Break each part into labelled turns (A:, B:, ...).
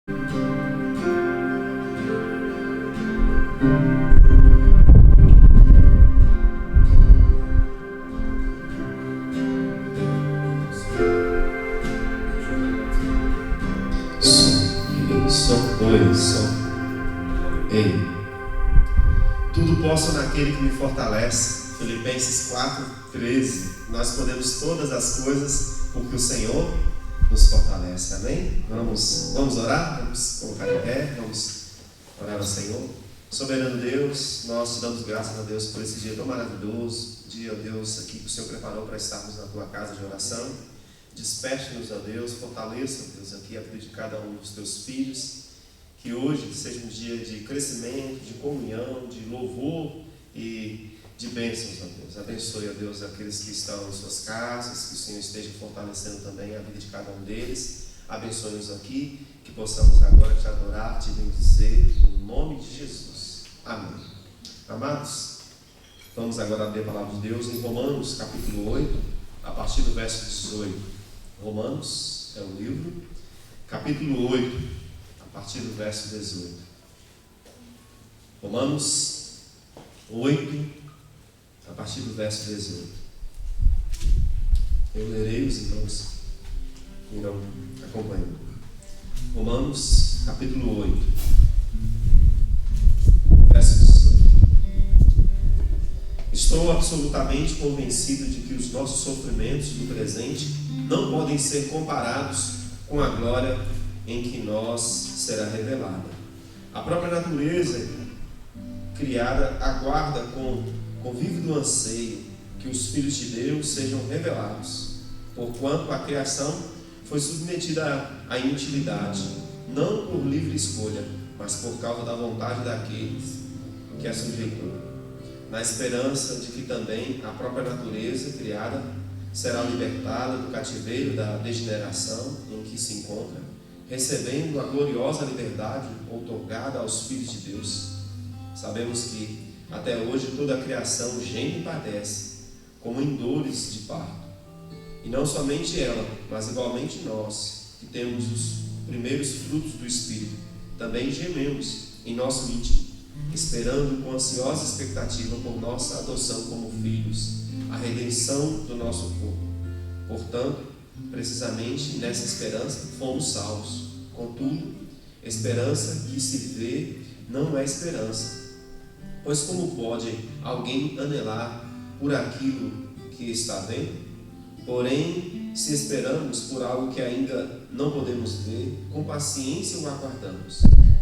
A: Tudo posso naquele que me fortalece. Filipenses 4:13. Nós podemos todas as coisas porque o Senhor nos fortalece. Amém? Vamos orar? Vamos colocar em pé. Vamos orar ao Senhor. Soberano Deus, nós te damos graças a Deus por esse dia tão maravilhoso. Dia, ó Deus, aqui que o Senhor preparou para estarmos na tua casa de oração. Desperte-nos, ó Deus, fortaleça, ó Deus, aqui a vida de cada um dos teus filhos. Que hoje seja um dia de crescimento, de comunhão, de louvor e de bênçãos, ó Deus. Abençoe, ó Deus, aqueles que estão em suas casas, que o Senhor esteja fortalecendo também a vida de cada um deles. Abençoe-nos aqui, que possamos agora te adorar, te bendizer, no nome de Jesus. Amém. Amados, vamos agora abrir a palavra de Deus em Romanos, capítulo 8, a partir do verso 18. Romanos é o livro, capítulo 8. A partir do verso 18. Romanos 8, a partir do verso 18. Eu lerei, os irmãos irão acompanhando. Romanos, capítulo 8, verso 18. Estou absolutamente convencido de que os nossos sofrimentos do presente não podem ser comparados com a glória em que nós será revelada. A própria natureza criada aguarda com vívido anseio que os filhos de Deus sejam revelados, porquanto a criação foi submetida à inutilidade, não por livre escolha, mas por causa da vontade daqueles que a sujeitou, na esperança de que também a própria natureza criada será libertada do cativeiro da degeneração em que se encontra, recebendo a gloriosa liberdade outorgada aos filhos de Deus. Sabemos que até hoje toda a criação geme e padece, como em dores de parto. E não somente ela, mas igualmente nós, que temos os primeiros frutos do Espírito, também gememos em nosso íntimo, esperando com ansiosa expectativa por nossa adoção como filhos, a redenção do nosso corpo. Portanto, precisamente nessa esperança fomos salvos. Contudo, esperança que se vê não é esperança. Pois como pode alguém anelar por aquilo que está vendo? Porém, se esperamos por algo que ainda não podemos ver, com paciência o aguardamos.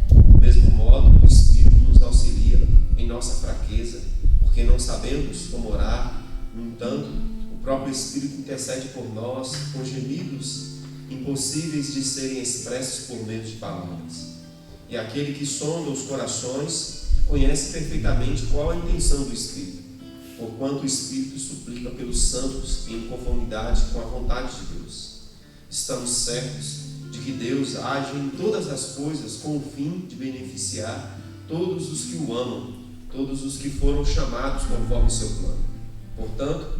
A: Do mesmo modo, o Espírito nos auxilia em nossa fraqueza, porque não sabemos como orar. No entanto, o próprio Espírito intercede por nós com gemidos impossíveis de serem expressos por meio de palavras. E aquele que sonda os corações conhece perfeitamente qual a intenção do Espírito, porquanto o Espírito suplica pelos santos em conformidade com a vontade de Deus. Estamos certos de que Deus age em todas as coisas com o fim de beneficiar todos os que o amam, todos os que foram chamados conforme o seu plano. Portanto,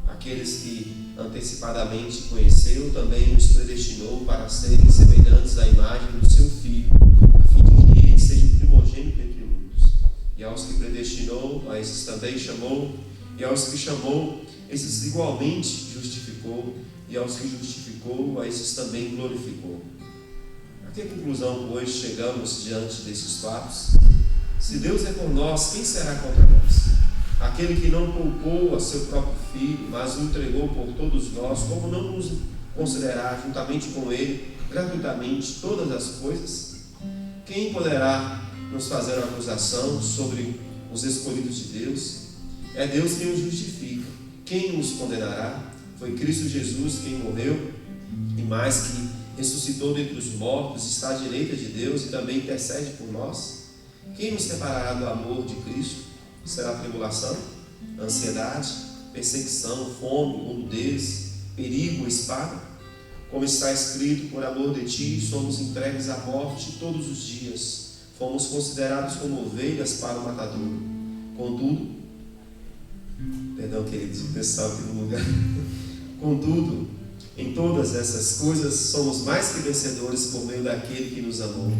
A: aqueles que antecipadamente conheceu, também os predestinou para serem semelhantes à imagem do seu Filho, a fim de que ele seja o primogênito entre muitos. E aos que predestinou, a esses também chamou, e aos que chamou, esses igualmente justificou, e aos que justificou, a esses também glorificou. A que conclusão, pois, chegamos diante desses fatos? Se Deus é por nós, quem será contra nós? Aquele que não poupou a seu próprio Filho, mas o entregou por todos nós, como não nos considerar juntamente com Ele, gratuitamente, todas as coisas? Quem poderá nos fazer uma acusação sobre os escolhidos de Deus? É Deus quem os justifica. Quem os condenará? Foi Cristo Jesus quem morreu, e mais que ressuscitou dentre os mortos, está à direita de Deus e também intercede por nós. Quem nos separará do amor de Cristo? Será tribulação, ansiedade, perseguição, fome, nudez, perigo, espada? Como está escrito, por amor de ti somos entregues à morte todos os dias, fomos considerados como ovelhas para o matadouro. Contudo, perdão, queridos, o pessoal aqui no lugar. Contudo, Em todas essas coisas somos mais que vencedores por meio daquele que nos amou.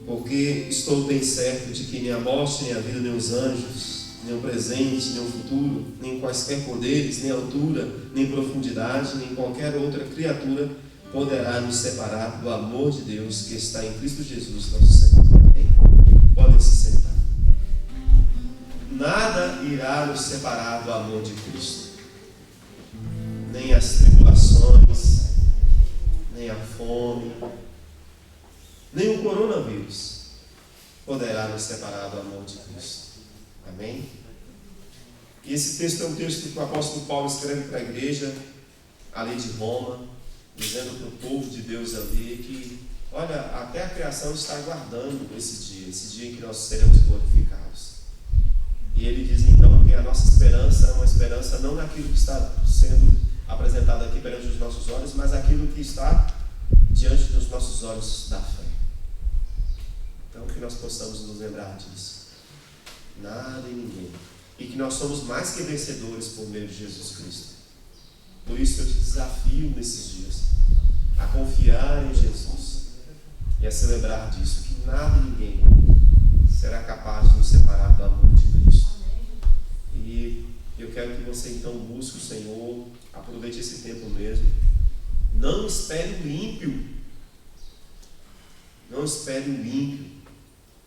A: Porque estou bem certo de que nem a morte, nem a vida, nem os anjos, nem o presente, nem o futuro, nem quaisquer poderes, nem altura, nem profundidade, nem qualquer outra criatura poderá nos separar do amor de Deus que está em Cristo Jesus, nosso Senhor. Amém? Podem se sentar. Nada irá nos separar do amor de Cristo. Nem as tribulações, nem a fome, nem o coronavírus poderá nos separar do amor de Cristo. Amém? E esse texto é um texto que o apóstolo Paulo escreve para a igreja ali de Roma, dizendo para o povo de Deus ali que, olha, até a criação está aguardando esse dia em que nós seremos glorificados. E ele diz então que a nossa esperança é uma esperança não naquilo que está sendo apresentado aqui perante os nossos olhos, mas aquilo que está diante dos nossos olhos da fé. Então que nós possamos nos lembrar disso. Nada e ninguém. E que nós somos mais que vencedores por meio de Jesus Cristo. Por isso eu te desafio nesses dias a confiar em Jesus e a celebrar disso, que nada e ninguém será capaz de nos separar do amor de Cristo. E eu quero que você então busque o Senhor, aproveite esse tempo mesmo. Não espere o ímpio. Não espere o ímpio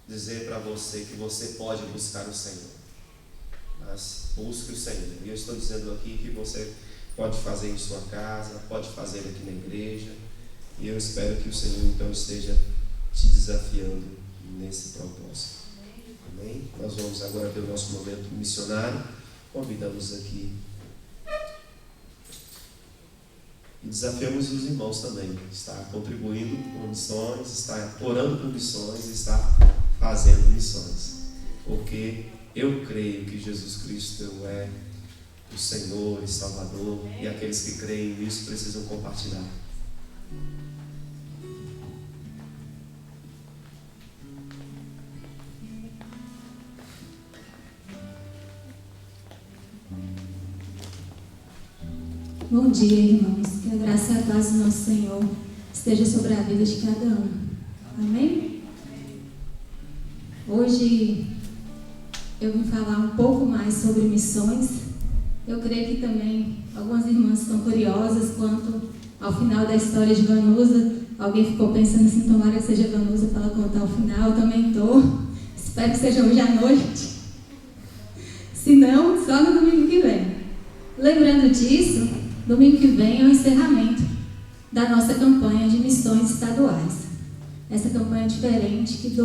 A: dizer para você que você pode buscar o Senhor. Mas busque o Senhor. E eu estou dizendo aqui que você pode fazer em sua casa, pode fazer aqui na igreja. E eu espero que o Senhor então esteja te desafiando nesse propósito. Amém? Nós vamos agora ter o nosso momento missionário. Convidamos aqui e desafiamos os irmãos também. Está contribuindo com missões, está orando por missões e está fazendo missões. Porque eu creio que Jesus Cristo é o Senhor e Salvador, e aqueles que creem nisso precisam compartilhar.
B: Bom dia, irmãos. Que a graça e a paz do nosso Senhor esteja sobre a vida de cada um. Amém? Hoje eu vim falar um pouco mais sobre missões. Eu creio que também algumas irmãs estão curiosas quanto ao final da história de Vanusa. Alguém ficou pensando assim, tomara que seja Vanusa para ela contar o final. Eu também estou. Espero que seja hoje à noite. Se não, só no domingo que vem. Lembrando disso, domingo que vem é o encerramento da nossa campanha de missões estaduais. Essa campanha é diferente, que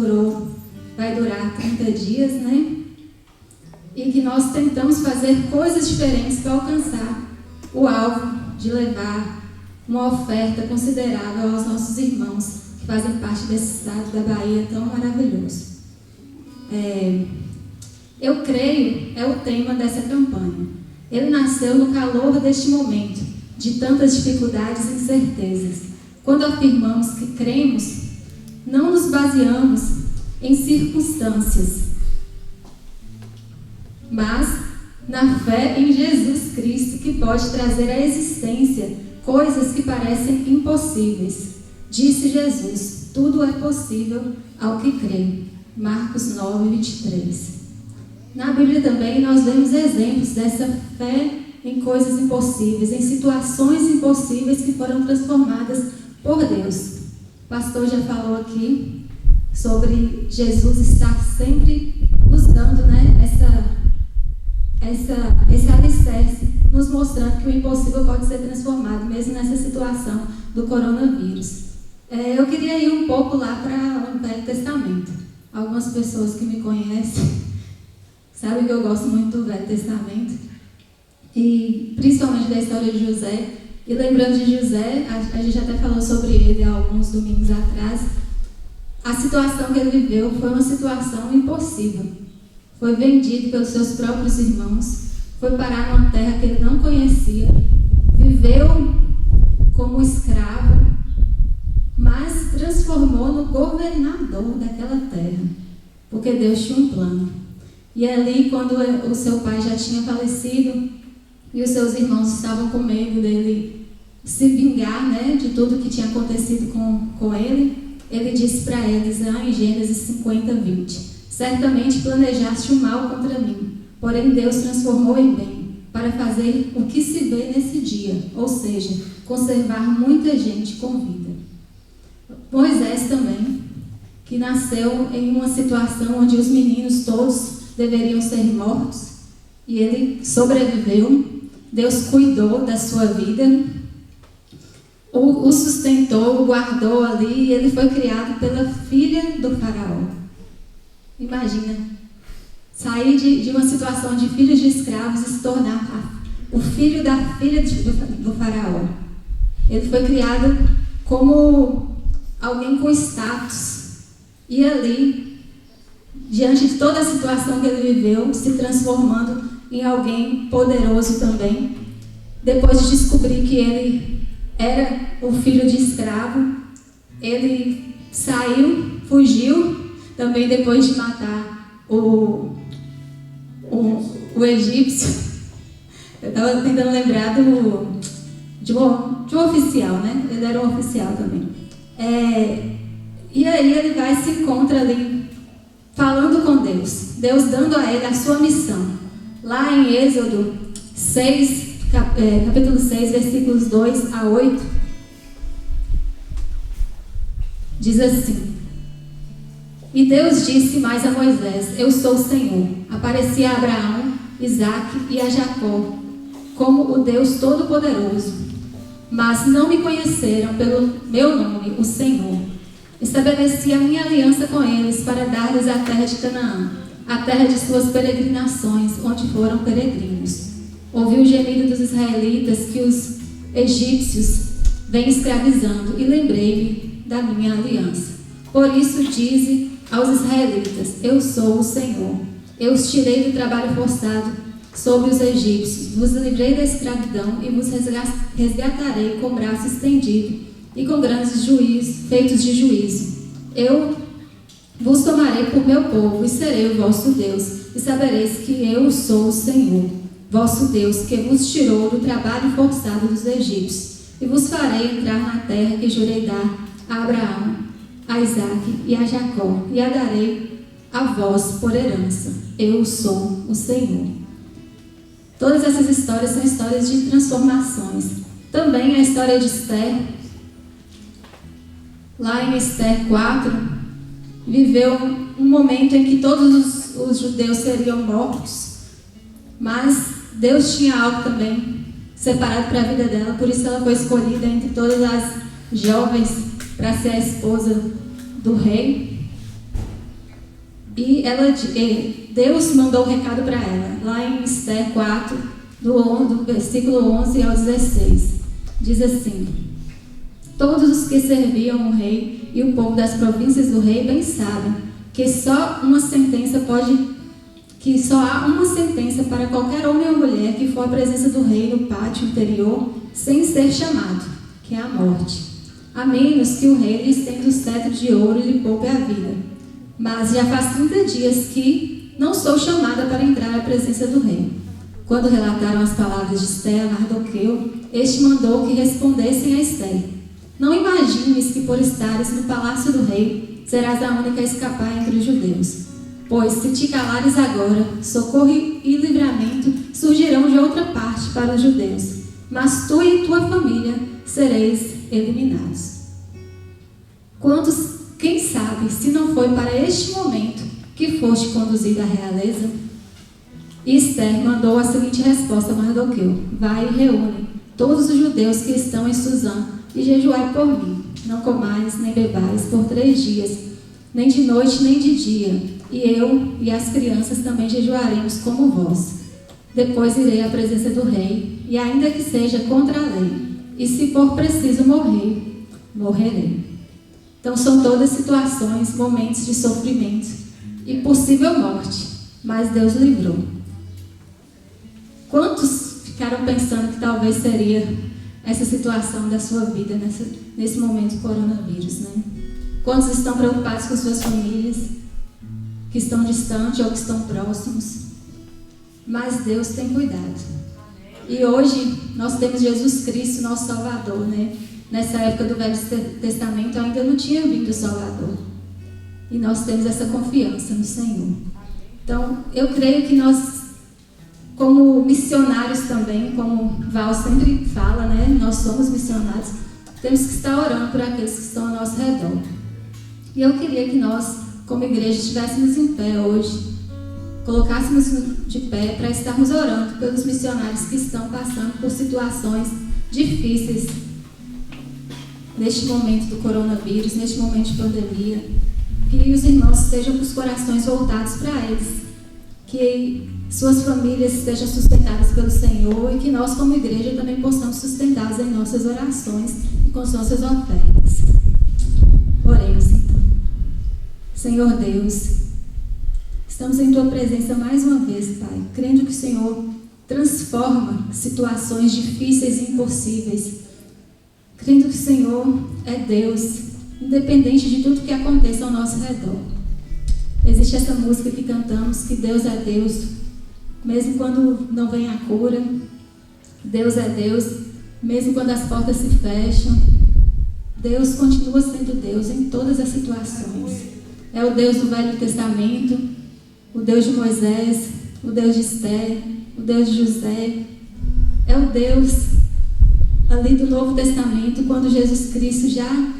B: vai durar 30 dias, né? E que nós tentamos fazer coisas diferentes para alcançar o alvo de levar uma oferta considerável aos nossos irmãos que fazem parte desse estado da Bahia tão maravilhoso. Eu creio, é o tema dessa campanha. Ele nasceu no calor deste momento, de tantas dificuldades e incertezas. Quando afirmamos que cremos, não nos baseamos em circunstâncias, mas na fé em Jesus Cristo, que pode trazer à existência coisas que parecem impossíveis. Disse Jesus: tudo é possível ao que crê. Marcos 9, 23. Na Bíblia também nós vemos exemplos dessa fé em coisas impossíveis, em situações impossíveis que foram transformadas por Deus. O pastor já falou aqui sobre Jesus estar sempre nos dando, né, esse alicerce, nos mostrando que o impossível pode ser transformado, mesmo nessa situação do coronavírus. Eu queria ir um pouco lá para o Velho Testamento. Algumas pessoas que me conhecem sabem que eu gosto muito do Velho Testamento, e principalmente da história de José. E lembrando de José, a gente até falou sobre ele há alguns domingos atrás. A situação que ele viveu foi uma situação impossível. Foi vendido pelos seus próprios irmãos, foi parar numa terra que ele não conhecia, viveu como escravo, mas transformou no governador daquela terra, porque Deus tinha um plano. E ali, quando o seu pai já tinha falecido e os seus irmãos estavam com medo dele se vingar, né, de tudo que tinha acontecido com ele, ele disse para eles lá em Gênesis 50:20: certamente planejaste o mal contra mim, porém Deus transformou em bem, para fazer o que se vê nesse dia, ou seja, conservar muita gente com vida. Moisés também, que nasceu em uma situação onde os meninos todos deveriam ser mortos, e ele sobreviveu. Deus cuidou da sua vida, o sustentou, o guardou ali, e ele foi criado pela filha do faraó. Imagina, sair de uma situação de filhos de escravos e se tornar o filho da filha do faraó. Ele foi criado como alguém com status, e ali, diante de toda a situação que ele viveu, se transformando em alguém poderoso também. Depois de descobrir que ele era o filho de escravo, ele saiu, fugiu, também depois de matar o egípcio. Eu estava tentando lembrar de um oficial, né? Ele era um oficial também. E aí ele vai e se encontra ali, falando com Deus, Deus dando a ele a sua missão. Lá em Êxodo 6, capítulo 6, versículos 2 a 8, diz assim: e Deus disse mais a Moisés: eu sou o Senhor. Apareci a Abraão, Isaque e a Jacó como o Deus Todo-Poderoso, mas não me conheceram pelo meu nome, o Senhor. Estabeleci a minha aliança com eles para dar-lhes a terra de Canaã, a terra de suas peregrinações, onde foram peregrinos. Ouvi o gemido dos israelitas que os egípcios vêm escravizando, e lembrei-me da minha aliança. Por isso dize aos israelitas: eu sou o Senhor. Eu os tirei do trabalho forçado sobre os egípcios, vos livrei da escravidão e vos resgatarei com braço estendido e com grandes feitos de juízo. Eu vos tomarei por meu povo e serei o vosso Deus, e sabereis que eu sou o Senhor, vosso Deus, que vos tirou do trabalho forçado dos egípcios, e vos farei entrar na terra que jurei dar a Abraão, a Isaque e a Jacó, e a darei a vós por herança. Eu sou o Senhor. Todas essas histórias são histórias de transformações. Também a história de Esther, lá em Esther 4, viveu um momento em que todos os judeus seriam mortos, mas Deus tinha algo também separado para a vida dela, por isso ela foi escolhida entre todas as jovens para ser a esposa do rei. E Deus mandou um recado para ela, lá em Esther 4, do versículo 11 ao 16. Diz assim: todos os que serviam o rei e o povo das províncias do rei bem sabem que só há uma sentença para qualquer homem ou mulher que for à presença do rei no pátio interior sem ser chamado, que é a morte, a menos que o rei lhe estenda o cetro de ouro e lhe poupe a vida. Mas já faz 30 dias que não sou chamada para entrar à presença do rei. Quando relataram as palavras de Esther a Mardoqueu, este mandou que respondessem a Esther: não imagines que por estares no palácio do rei serás a única a escapar entre os judeus. Pois se te calares agora, socorro e livramento surgirão de outra parte para os judeus, mas tu e tua família sereis eliminados. Quem sabe se não foi para este momento que foste conduzido à realeza? E Esther mandou a seguinte resposta a Mardoqueu: vai e reúne todos os judeus que estão em Susã e jejuai por mim. Não comais nem bebais por 3 dias, nem de noite nem de dia. E eu e as crianças também jejuaremos como vós. Depois irei à presença do rei, e ainda que seja contra a lei, e se for preciso morrer, morrerei. Então são todas situações, momentos de sofrimento e possível morte, mas Deus livrou. Quantos ficaram pensando que talvez seria essa situação da sua vida nesse momento do coronavírus, né? Quantos estão preocupados com suas famílias, que estão distantes ou que estão próximos? Mas Deus tem cuidado. E hoje nós temos Jesus Cristo, nosso Salvador, né? Nessa época do Velho Testamento ainda não tinha vindo o Salvador. E nós temos essa confiança no Senhor. Então, eu creio que nós, como missionários também, como Val sempre fala, né? Nós somos missionários, temos que estar orando por aqueles que estão ao nosso redor. E eu queria que nós, como igreja, estivéssemos em pé hoje, colocássemos de pé para estarmos orando pelos missionários que estão passando por situações difíceis neste momento do coronavírus, neste momento de pandemia. Que os irmãos estejam com os corações voltados para eles, que suas famílias estejam sustentadas pelo Senhor e que nós, como igreja, também possamos sustentá-los em nossas orações e com as nossas ofertas. Oremos então. Senhor Deus, estamos em Tua presença mais uma vez, Pai, crendo que o Senhor transforma situações difíceis e impossíveis, crendo que o Senhor é Deus, independente de tudo que aconteça ao nosso redor. Existe essa música que cantamos, que Deus é Deus, mesmo quando não vem a cura. Deus é Deus, mesmo quando as portas se fecham. Deus continua sendo Deus em todas as situações. É o Deus do Velho Testamento, o Deus de Moisés, o Deus de Esther, o Deus de José. É o Deus ali do Novo Testamento, quando Jesus Cristo já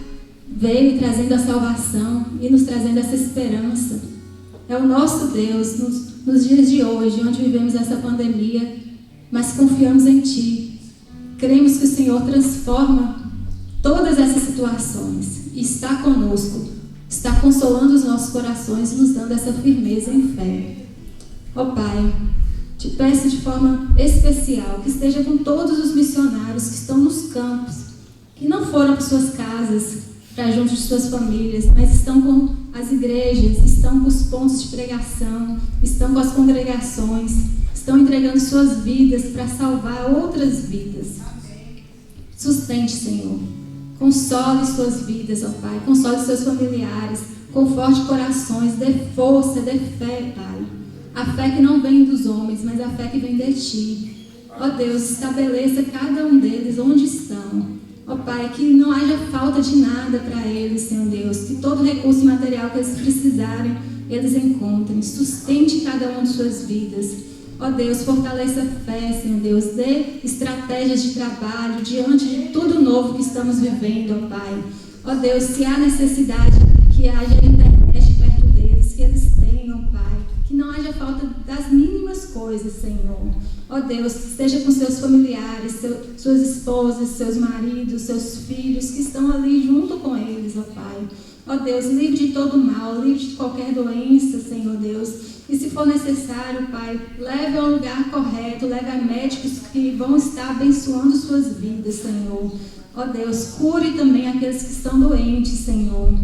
B: veio trazendo a salvação e nos trazendo essa esperança. É o nosso Deus nos dias de hoje, onde vivemos essa pandemia, mas confiamos em Ti. Cremos que o Senhor transforma todas essas situações e está conosco, está consolando os nossos corações e nos dando essa firmeza em fé. Ó Pai, Te peço de forma especial que esteja com todos os missionários que estão nos campos, que não foram para suas casas, para junto de suas famílias, mas estão com as igrejas, estão com os pontos de pregação, estão com as congregações, estão entregando suas vidas para salvar outras vidas. Sustente, Senhor. Console suas vidas, ó Pai. Console seus familiares. Conforte corações. Dê força, dê fé, Pai. A fé que não vem dos homens, mas a fé que vem de Ti. Ó Deus, estabeleça cada um deles onde estão. Ó Pai, que não haja falta de nada para eles, Senhor Deus. Que todo recurso material que eles precisarem, eles encontrem. Sustente cada uma de suas vidas. Ó Deus, fortaleça a fé, Senhor Deus. Dê estratégias de trabalho diante de tudo novo que estamos vivendo, ó Pai. Ó Deus, se há necessidade que haja internet perto deles, que eles tenham, Pai. Que não haja falta das mínimas coisas, Senhor. Ó Deus, que esteja com seus familiares, suas esposas, seus maridos, seus filhos, que estão ali junto com eles, ó Pai. Ó Deus, livre de todo mal, livre de qualquer doença, Senhor Deus. E se for necessário, Pai, leve ao lugar correto, leve a médicos que vão estar abençoando suas vidas, Senhor. Ó Deus, cure também aqueles que estão doentes, Senhor.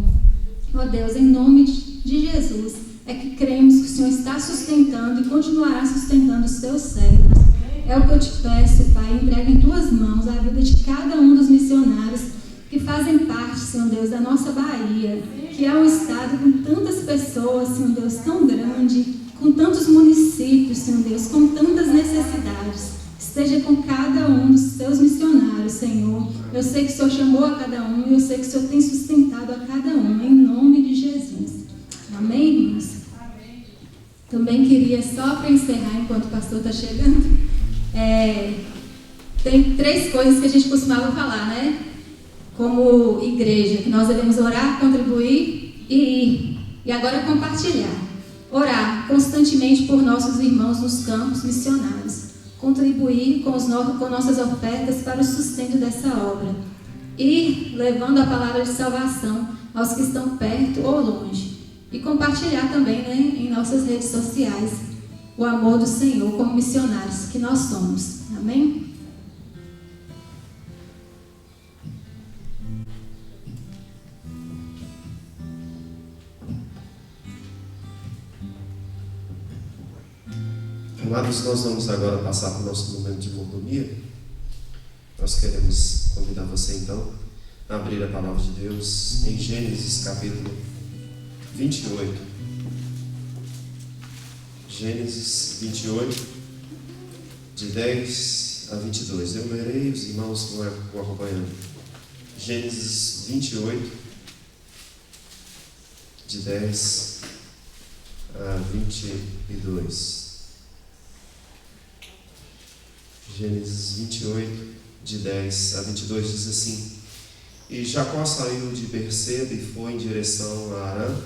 B: Ó Deus, em nome de Jesus, é que cremos que o Senhor está sustentando e continuará sustentando os teus servos. É o que eu te peço, Pai, entrega em tuas mãos a vida de cada um dos missionários que fazem parte, Senhor Deus, da nossa Bahia, que é um estado com tantas pessoas, Senhor Deus, tão grande, com tantos municípios, Senhor Deus, com tantas necessidades. Esteja com cada um dos seus missionários, Senhor. Eu sei que o Senhor chamou a cada um e eu sei que o Senhor tem sustentado a cada um, em nome de Jesus. Amém, irmãos? Amém. Também queria, só para encerrar, enquanto o pastor está chegando, tem 3 coisas que a gente costumava falar, né? Como igreja, que nós devemos orar, contribuir e ir. E agora compartilhar. Orar constantemente por nossos irmãos nos campos missionários. Contribuir com nossas ofertas para o sustento dessa obra. Ir levando a palavra de salvação aos que estão perto ou longe. E compartilhar também, né, em nossas redes sociais o amor do Senhor como missionários que nós somos. Amém?
A: Amados, nós vamos agora passar para o nosso momento de mordomia. Nós queremos convidar você então a abrir a palavra de Deus em Gênesis capítulo 28. Gênesis 28, de 10 a 22. Eu lerei, os irmãos vão acompanhando. Gênesis 28, de 10 a 22. Gênesis 28, de 10 a 22 diz assim: E Jacó saiu de Berseba e foi em direção a Harã.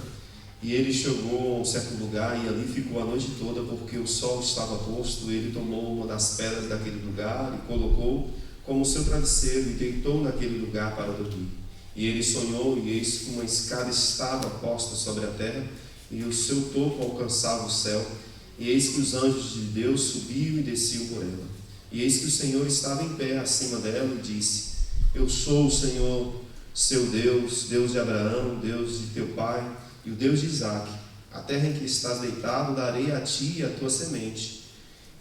A: E ele chegou a um certo lugar e ali ficou a noite toda, porque o sol estava posto. Ele tomou uma das pedras daquele lugar e colocou como seu travesseiro e deitou naquele lugar para dormir. E ele sonhou, e eis que uma escada estava posta sobre a terra, e o seu topo alcançava o céu. E eis que os anjos de Deus subiam e desciam por ela. E eis que o Senhor estava em pé acima dela e disse: Eu sou o Senhor, seu Deus, Deus de Abraão, Deus de teu pai, e o Deus de Isaque. A terra em que estás deitado darei a ti e a tua semente.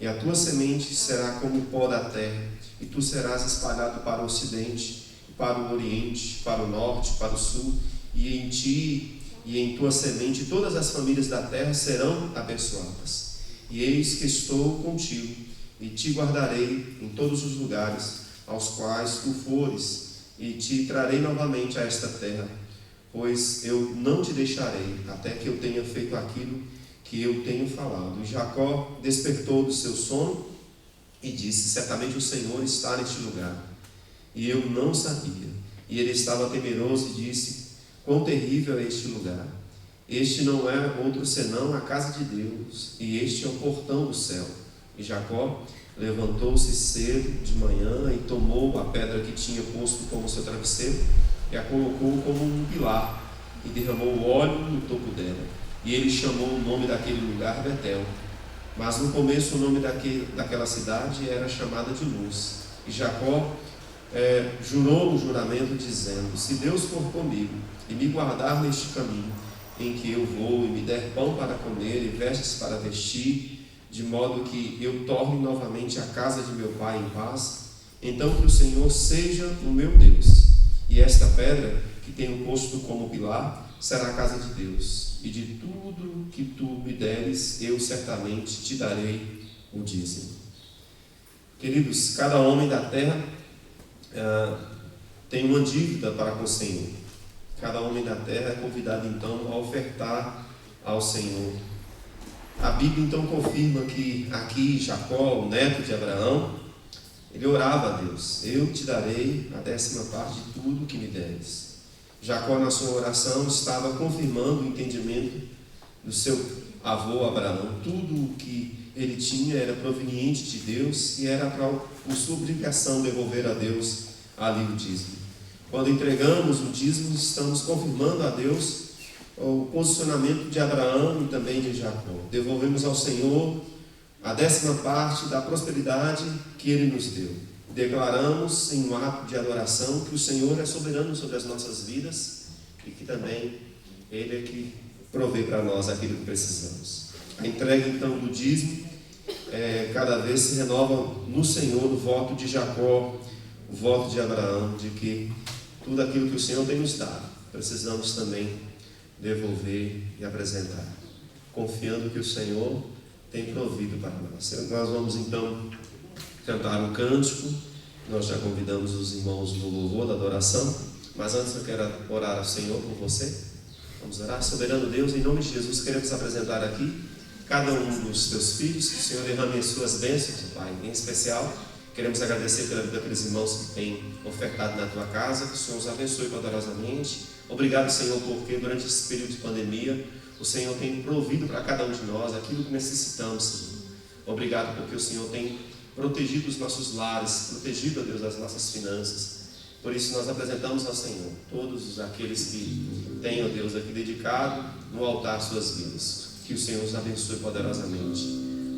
A: E a tua semente será como o pó da terra, e tu serás espalhado para o ocidente, para o oriente, para o norte, para o sul, e em ti e em tua semente todas as famílias da terra serão abençoadas. E eis que estou contigo, e te guardarei em todos os lugares aos quais tu fores, e te trarei novamente a esta terra, pois eu não te deixarei até que eu tenha feito aquilo que eu tenho falado. E Jacó despertou do seu sono e disse: Certamente o Senhor está neste lugar, e eu não sabia. E ele estava temeroso e disse: Quão terrível é este lugar! Este não é outro senão a casa de Deus, e este é o portão do céu. E Jacó levantou-se cedo de manhã e tomou a pedra que tinha posto como seu travesseiro e a colocou como um pilar e derramou óleo no topo dela. E ele chamou o nome daquele lugar Betel. Mas no começo o nome daquela cidade era chamada de Luz. E Jacó jurou um juramento dizendo: Se Deus for comigo e me guardar neste caminho em que eu vou, e me der pão para comer e vestes para vestir, de modo que eu torne novamente a casa de meu pai em paz, então que o Senhor seja o meu Deus, e esta pedra que tenho posto como pilar será a casa de Deus, e de tudo que tu me deres eu certamente te darei o dízimo. Queridos, cada homem da terra tem uma dívida para com o Senhor. Cada homem da terra é convidado então a ofertar ao Senhor. A Bíblia então confirma que aqui Jacó, o neto de Abraão, ele orava a Deus: Eu te darei a 10ª parte de tudo que me deres. Jacó, na sua oração, estava confirmando o entendimento do seu avô Abraão. Tudo o que ele tinha era proveniente de Deus e era por sua obrigação devolver a Deus ali o dízimo. Quando entregamos o dízimo, estamos confirmando a Deus o posicionamento de Abraão e também de Jacó. Devolvemos ao Senhor a 10ª parte da prosperidade que Ele nos deu. Declaramos em um ato de adoração que o Senhor é soberano sobre as nossas vidas e que também Ele é que provê para nós aquilo que precisamos. A entrega então do dízimo cada vez se renova no Senhor o voto de Jacó, o voto de Abraão, de que tudo aquilo que o Senhor tem nos dado, precisamos também devolver e apresentar, confiando que o Senhor tem provido para nós. Nós vamos então cantar um cântico. Nós já convidamos os irmãos do louvor, da adoração, mas antes eu quero orar ao Senhor por você. Vamos orar. Soberano Deus, em nome de Jesus, queremos apresentar aqui cada um dos teus filhos, que o Senhor derrame as suas bênçãos, Pai. Em especial, queremos agradecer pela vida daqueles irmãos que têm ofertado na tua casa, que o Senhor os abençoe poderosamente. Obrigado, Senhor, porque durante esse período de pandemia, o Senhor tem provido para cada um de nós aquilo que necessitamos, Senhor. Obrigado porque o Senhor tem protegido os nossos lares, protegido, ó Deus, as nossas finanças. Por isso nós apresentamos ao Senhor todos aqueles que têm, ó Deus, aqui dedicado no altar suas vidas. Que o Senhor os abençoe poderosamente.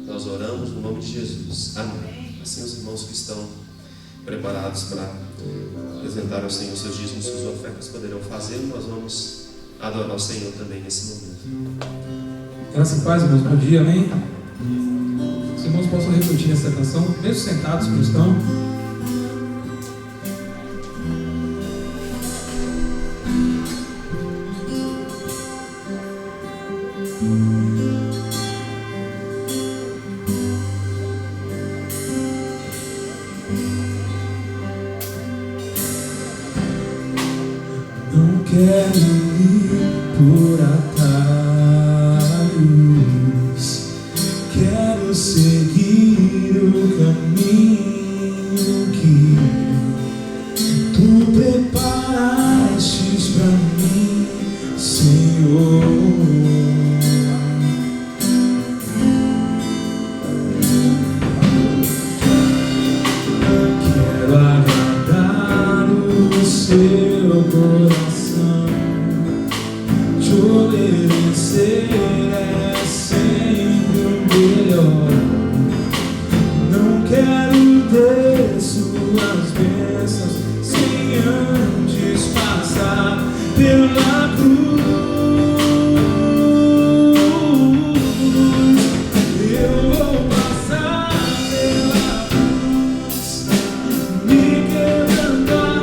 A: Nós oramos no nome de Jesus. Amém. Assim os irmãos que estão preparados para apresentar ao Senhor seus dízimos, suas ofertas, poderão fazê-lo. Nós vamos adorar o Senhor também nesse momento.
C: Graça e paz, irmãos. Bom dia, amém? Os irmãos possam repetir essa canção, mesmo sentados como estão. quero ir por atalhos, quero seguir o caminho que tu preparaste pra mim, Senhor. Quero agradar o seu coração, te obedecer é sempre o melhor. Não quero ter suas bênçãos sem antes passar pela cruz. Eu vou passar pela cruz, me quebrantar,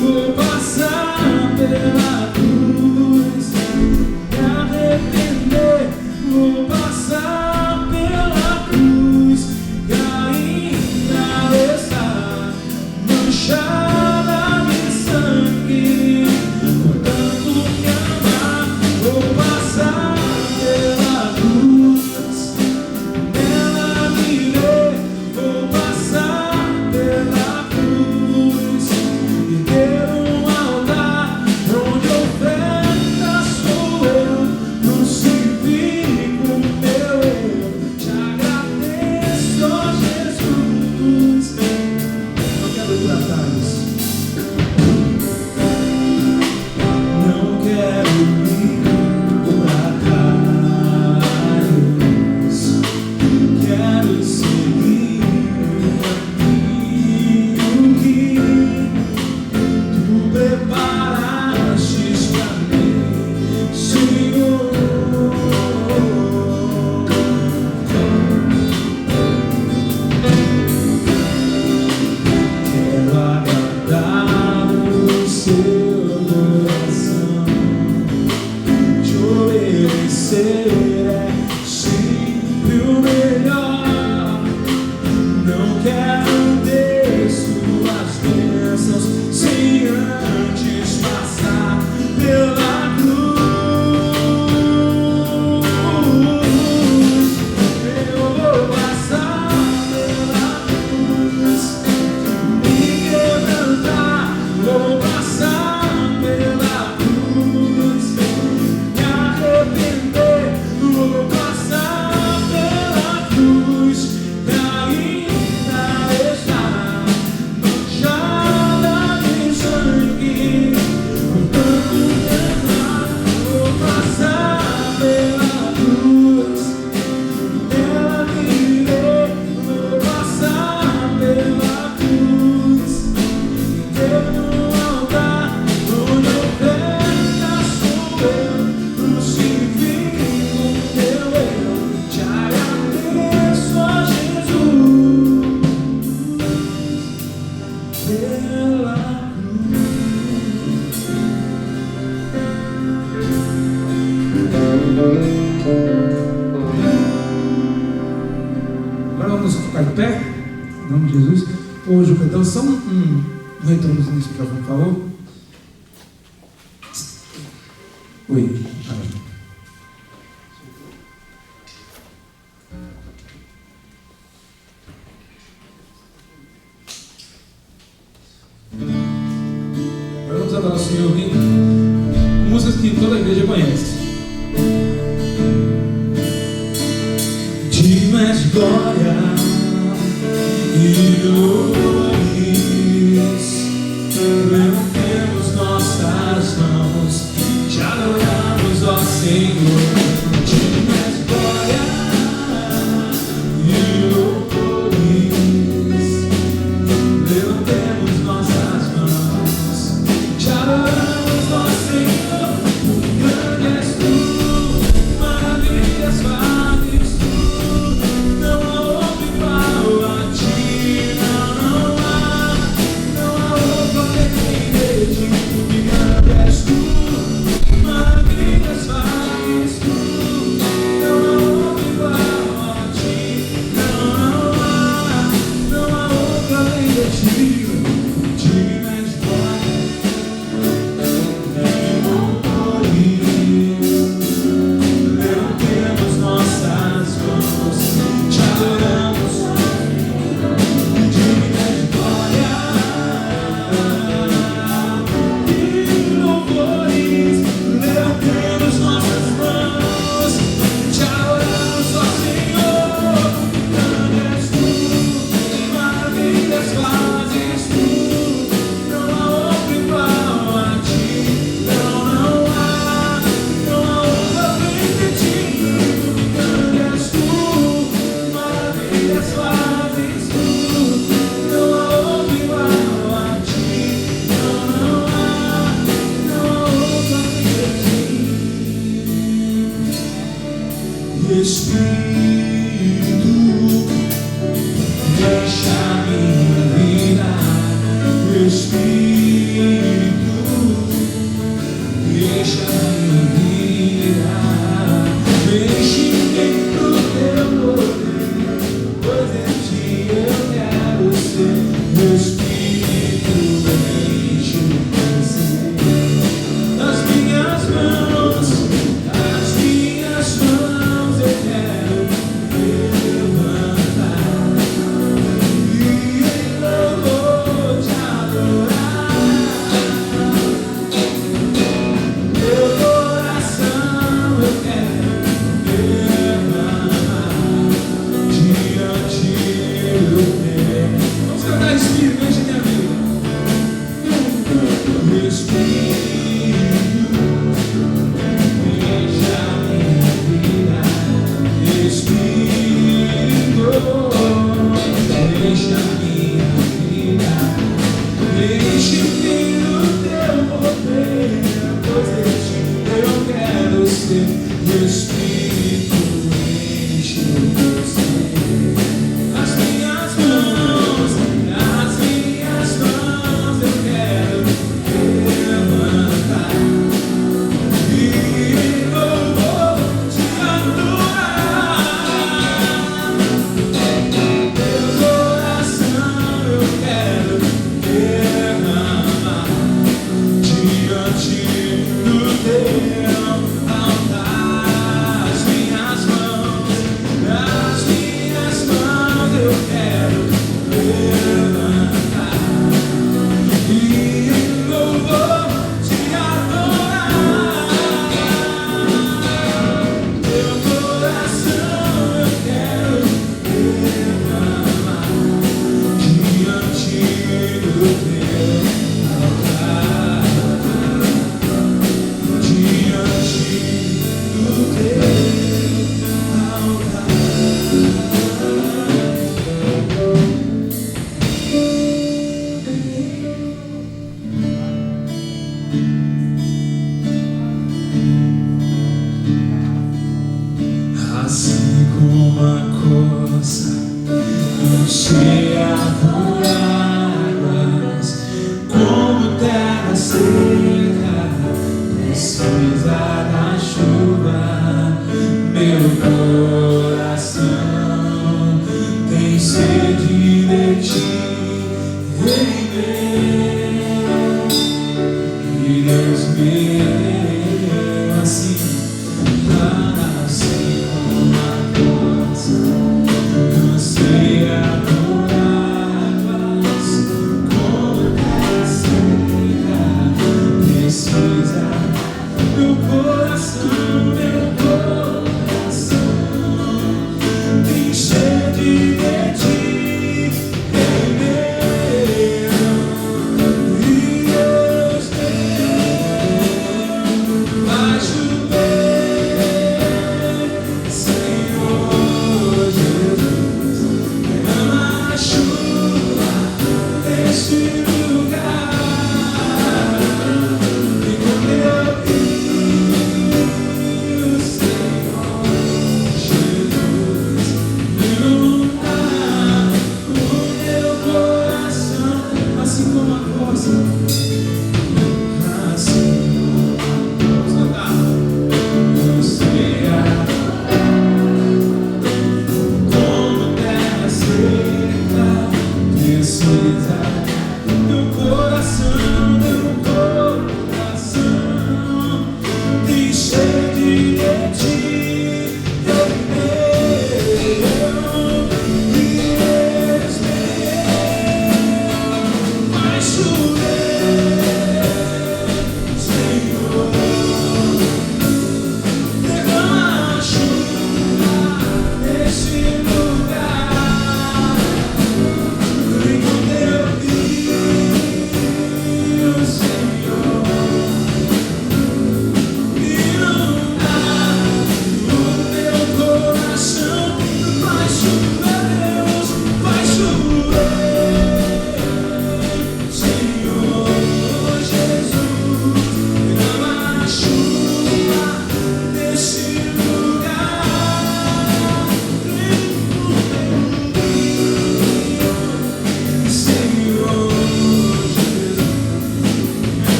C: vou passar pela cruz, me arrepender, vou passar pela cruz, e ainda está manchada de sangue, por tanto me amar, vou passar pela cruz, nela viver, vou passar pela cruz, e ter um altar onde oferta sou eu, crucifico meu eu, te agradeço, ó Jesus. Não quero ir por atalhos, não quero ir por atalhos, quero seguir o caminho que tu preparaste pra mim, Senhor. Quero agradar o seu coração, te obedecer é sempre o melhor. Não quero ter suas bênçãos sem antes passar pela cruz. Eu vou passar pela cruz, me quebrantar, vou passar pela cruz, me arrepender, vou passar pela cruz, e ainda está manchada de sangue, por tanto me amar, vou passar pela cruz, nela viver, vou passar pela cruz, ter um altar onde oferta sou eu, crucifico meu eu, te agradeço, ó Jesus, pela Agora vamos ficar de pé, em nome de Jesus. Hoje o cantão só um retornozinho nesse microfone, por favor. Oi. Agora vamos adorar o Senhor ouvindo músicas que toda a igreja conhece. Digno és de glória e louvores, levantemos nossas mãos, te adoramos, ó Senhor. Digno és de glória e louvores, levantemos nossas mãos, te adoramos, ó Senhor. Grande és tu, maravilhas fazes tu, não há outro igual a ti, não há Meu coração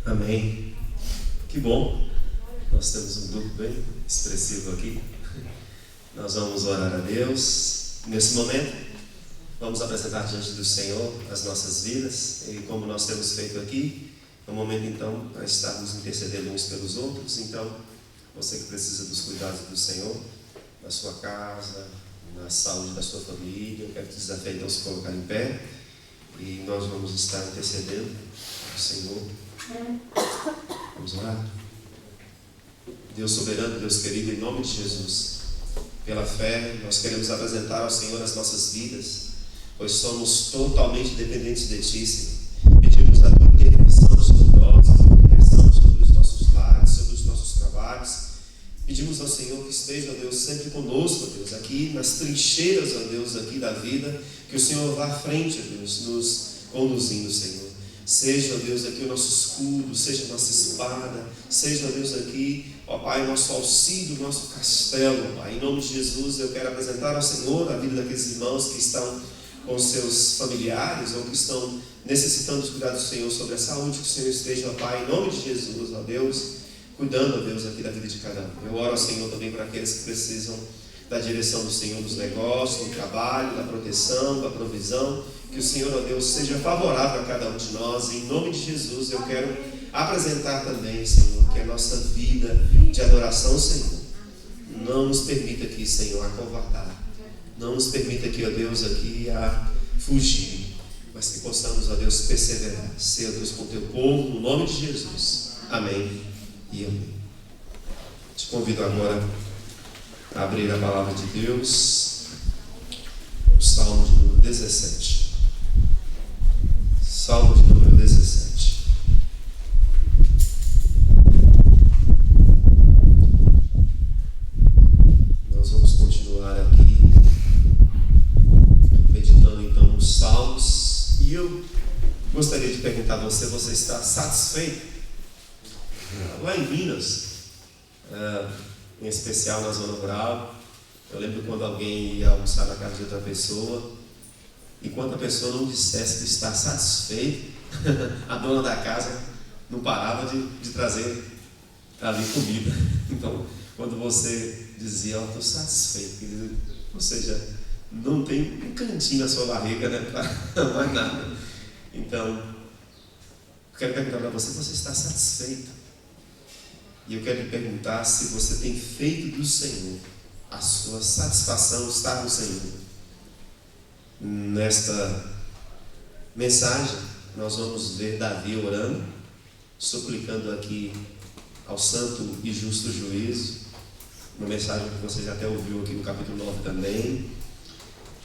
A: Amém. Que bom. Nós temos um grupo bem expressivo aqui. Nós vamos orar a Deus. Nesse momento, vamos apresentar diante do Senhor as nossas vidas. E como nós temos feito aqui, é um momento então para estarmos intercedendo uns pelos outros. Então, você que precisa dos cuidados do Senhor, na sua casa, na saúde da sua família, eu quero te desafiar então a se colocar em pé. E nós vamos estar intercedendo ao Senhor. Vamos orar. Deus soberano, Deus querido, em nome de Jesus, pela fé, nós queremos apresentar ao Senhor as nossas vidas, pois somos totalmente dependentes de Ti, Senhor. Pedimos a Tua intervenção sobre nós, a Tua intervenção sobre os nossos lares, sobre os nossos trabalhos. Pedimos ao Senhor que esteja, ó Deus, sempre conosco, ó Deus, aqui nas trincheiras, ó Deus, aqui da vida, que o Senhor vá à frente, ó Deus, nos conduzindo, Senhor. Seja, ó Deus, aqui o nosso escudo, seja a nossa espada, seja, ó Deus, aqui, ó Pai, nosso auxílio, nosso castelo, ó Pai. Em nome de Jesus, eu quero apresentar ao Senhor a vida daqueles irmãos que estão com seus familiares ou que estão necessitando dos cuidados do Senhor sobre a saúde, que o Senhor esteja, ó Pai, em nome de Jesus, ó Deus, cuidando, ó Deus, aqui da vida de cada um. Eu oro ao Senhor também para aqueles que precisam da direção do Senhor nos negócios, no trabalho, da proteção, da provisão. Que o Senhor, ó Deus, seja favorável a cada um de nós. E em nome de Jesus, eu quero apresentar também, Senhor, que a nossa vida de adoração, Senhor, não nos permita aqui, Senhor, acovardar. Não nos permita aqui, ó Deus, aqui a fugir. Mas que possamos, ó Deus, perseverar. Ser, ó Deus, com o Teu povo, no nome de Jesus. Amém e amém. Te convido agora a abrir a palavra de Deus, o Salmo de número 17. Salmo de número 17. Nós vamos continuar aqui meditando então nos Salmos. E eu gostaria de perguntar a você: você está satisfeito? Lá em Minas, em especial na zona rural, eu lembro quando alguém ia almoçar na casa de outra pessoa, enquanto a pessoa não dissesse que está satisfeito, a dona da casa não parava de trazer ali comida. Então, quando você dizia, eu estou satisfeito, ou seja, não tem um cantinho na sua barriga, né, para mais nada. Então, eu quero perguntar para você: você está satisfeito? E eu quero lhe perguntar se você tem feito do Senhor a sua satisfação estar no Senhor. Nesta mensagem, nós vamos ver Davi orando, suplicando aqui ao santo e justo juízo, uma mensagem que você já até ouviu aqui no capítulo 9 também.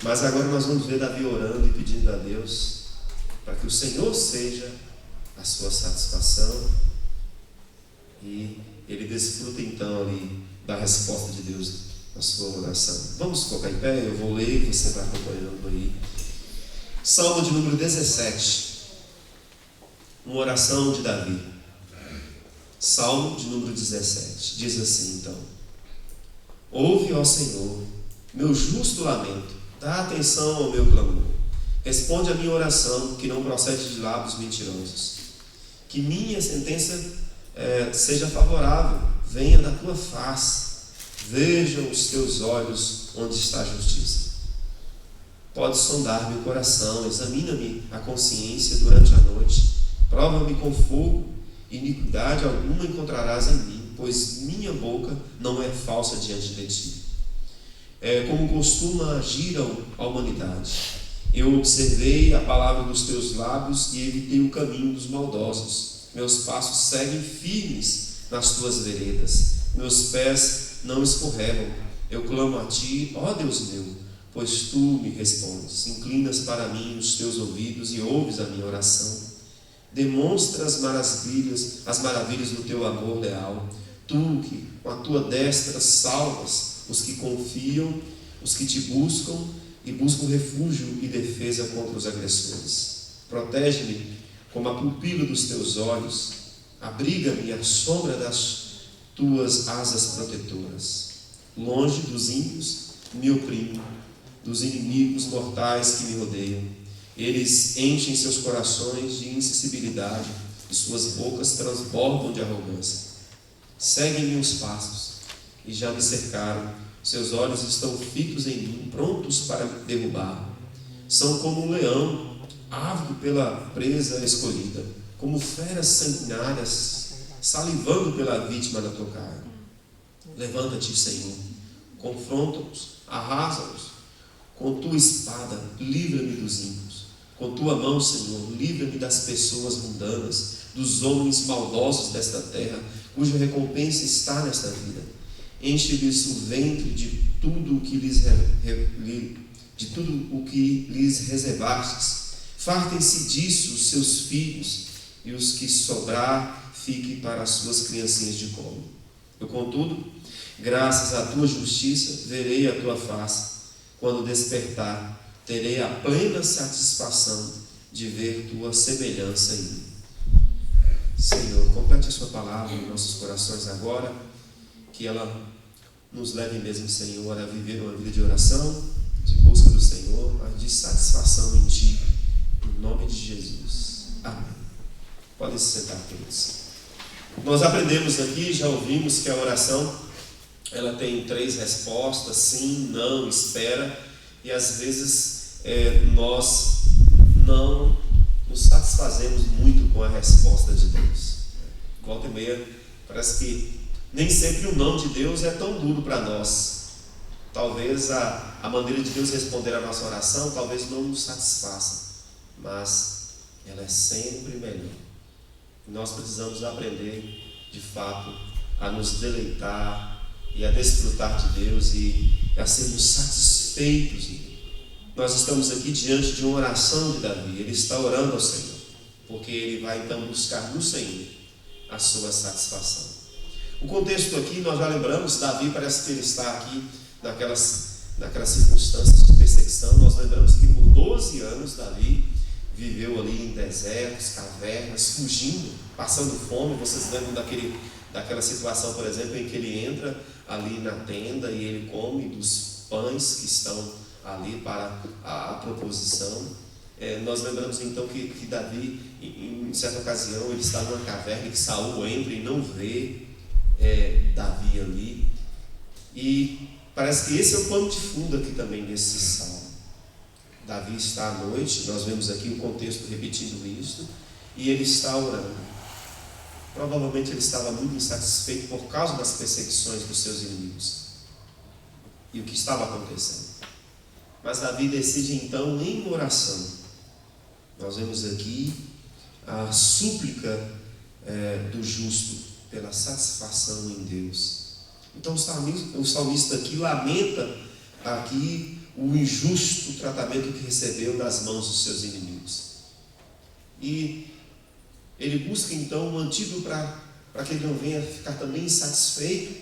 A: Mas agora nós vamos ver Davi orando e pedindo a Deus para que o Senhor seja a sua satisfação, e ele desfruta então ali da resposta de Deus na sua oração. Vamos colocar em pé, eu vou ler e você vai acompanhando aí. Salmo de número 17. uma oração de Davi. Salmo de número 17. Diz assim então: ouve, ó Senhor, meu justo lamento, dá atenção ao meu clamor. Responde a minha oração, que não procede de lábios mentirosos. Que minha sentença seja favorável, venha da tua face. Vejam os teus olhos onde está a justiça. Podes sondar meu coração, examina-me a consciência durante a noite. Prova-me com fogo, iniquidade alguma encontrarás em mim, pois minha boca não é falsa diante de ti. Como costuma agir a humanidade. Eu observei a palavra dos teus lábios e evitei o caminho dos maldosos. Meus passos seguem firmes nas tuas veredas. Meus pés não escorregam. Eu clamo a ti, ó Deus meu, pois tu me respondes. Inclinas para mim os teus ouvidos e ouves a minha oração. Demonstra as maravilhas do teu amor leal. Tu que com a tua destra salvas os que confiam, os que te buscam e buscam refúgio e defesa contra os agressores. Protege-me como a pupila dos teus olhos. Abriga-me à sombra das tuas asas protetoras. Longe dos ímpios me oprimo, dos inimigos mortais que me rodeiam. Eles enchem seus corações de insensibilidade e suas bocas transbordam de arrogância. Seguem-me os passos e já me cercaram. Seus olhos estão fitos em mim, prontos para me derrubar. São como um leão, ávido pela presa escolhida, como feras sanguinárias, salivando pela vítima da tua carne. Levanta-te, Senhor, confronta-os, arrasa-os. Com tua espada, livra-me dos ímpios. Com tua mão, Senhor, livra-me das pessoas mundanas, dos homens maldosos desta terra, cuja recompensa está nesta vida. Enche-lhes o ventre de tudo o que lhes reservastes. Fartem-se disso os seus filhos, e os que sobrar fiquem para as suas criancinhas de colo. Eu, contudo, graças à tua justiça, verei a tua face. Quando despertar, terei a plena satisfação de ver tua semelhança em mim. Senhor, complete a sua palavra em nossos corações agora, que ela nos leve mesmo, Senhor, a viver uma vida de oração, de busca do Senhor, mas de satisfação em Ti, em nome de Jesus. Amém. Podem se sentar, queridos. Nós aprendemos aqui, já ouvimos que a oração ela tem 3 respostas: sim, não, espera, e às vezes nós não nos satisfazemos muito com a resposta de Deus. Volta e meia, parece que nem sempre o não de Deus é tão duro para nós. Talvez a maneira de Deus responder a nossa oração talvez não nos satisfaça, mas ela é sempre melhor. E nós precisamos aprender, de fato, a nos deleitar e a desfrutar de Deus e a sermos satisfeitos nele. Nós estamos aqui diante de uma oração de Davi. Ele está orando ao Senhor, porque ele vai então buscar no Senhor a sua satisfação. O contexto aqui, nós já lembramos, Davi parece que ele está aqui naquelas circunstâncias de perseguição. Nós lembramos que por 12 anos Davi viveu ali em desertos, cavernas, fugindo, passando fome. Vocês lembram daquela situação, por exemplo, em que ele entra ali na tenda e ele come dos pães que estão ali para a proposição. Nós lembramos então que Davi, em certa ocasião, ele está numa caverna que Saul entra e não vê Davi ali. E parece que esse é o pano de fundo aqui também nesse salmo. Davi está à noite, nós vemos aqui o contexto repetindo isso, e ele está orando. Provavelmente ele estava muito insatisfeito por causa das perseguições dos seus inimigos e o que estava acontecendo. Mas Davi decide então em oração. Nós vemos aqui a súplica do justo pela satisfação em Deus. Então o salmista aqui lamenta aqui o injusto tratamento que recebeu das mãos dos seus inimigos. E ele busca então um antídoto para que ele não venha ficar também insatisfeito,